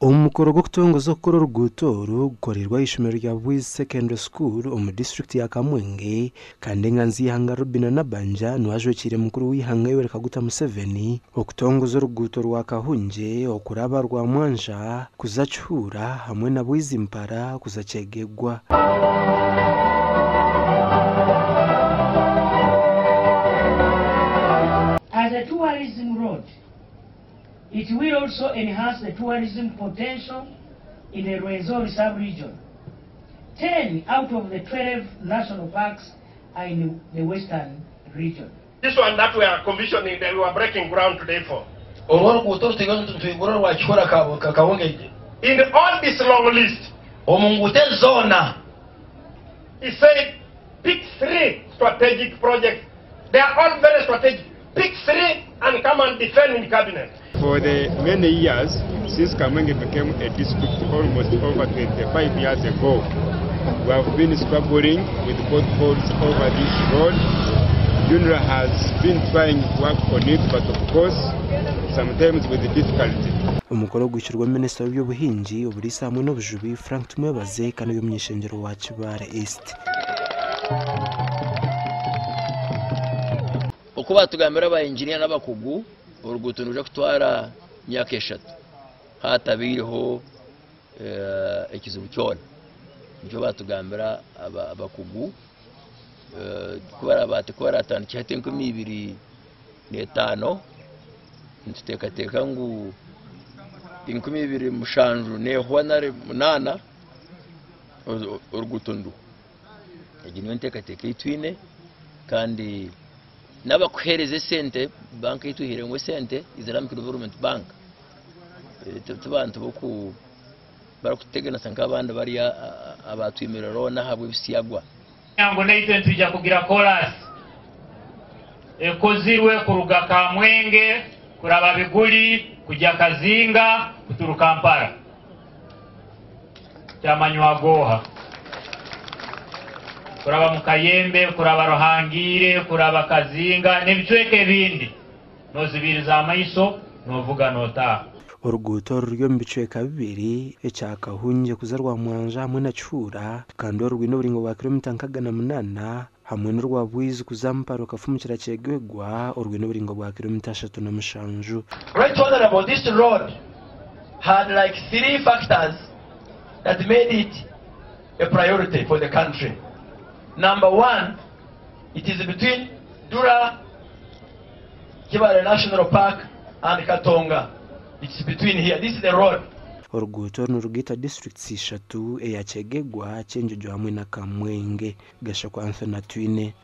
Umukoro gwo kutongoza okukora oruguuto gukorerwa ishomero rya Bwiza Secondary School omu district ya Kamwenge kandi enganzi y'ihanga Robina Nabanja niwajwekire mukuru w'ihanga Yoweri Kaguta Museveni okutongoza oruguuto rwa Kahunje okuraba rwa Mwanja kuza Kihura hamwe na Bwiza Mpara kuza Kyegegwa. As a tourism road, it will also enhance the tourism potential in the Rwenzori sub-region. 10 out of the 12 national parks are in the western region. This one that we are commissioning, that we are breaking ground today for. In all this long list, he said, pick 3 strategic projects. They are all very strategic. Pick 3 and come and defend in the cabinet. For the many years since Kamwenge became a district, almost over 25 years ago, we have been struggling with potholes over this road. UNRA has been trying to work on it, but of course, sometimes with difficulty. Umukoro gwishurwa Minisita w'Ubuhinzi Oburisa hamwe n'Obujubi Frank Tumwebaze kandi yo munyeshengero wa Kibale East. Okuba tugambira aba engineer n'abakugu oruguuto nuje kutwara myaka 3 hatabireho ekizibu cyona njo batugambira abakugu kubara batikora atandikira 2025 ntutekateka ngu 2027 neho nare 8 oruguuto ndu ejinyo ntekateka itwine kandi nabakuhereze sente banki ituhire ngo sente Islamic Development Bank tubantu boku barakutegena sanka abandi bari abatwimira rona habwe bisiyagwa yango naitwe tujja kugira chorus ekozirwe kuruga Kamwenge kuraba Biguli kujya Kazinga kuturuka Kampala cyamanywa goha kuraba Mukayembe kuraba Ruhangire kuraba Kazinga nebicweke bindi nozibiriza amaiso novuga nota. Oruguuto ryo mbicweka bibiri echa Kahunje kuza rwa Mwanja hamwe na Kihura kandi orwino buringo bwa kilomita 8 hamwe n'urwa Bwiza kuza Mparo kafumukira Kyegegwa orwino buringo bwa kilomita 37. Right honorable, this road had like 3 factors that made it a priority for the country. Number 1, it is between Dura, Kibale National Park and Katonga. It's between here. This is the road. Oruguuto n'urugita districts 3 eya Kyegegwa Kyenjojo hamwe na Kamwenge gasha kwa Anthony Twine.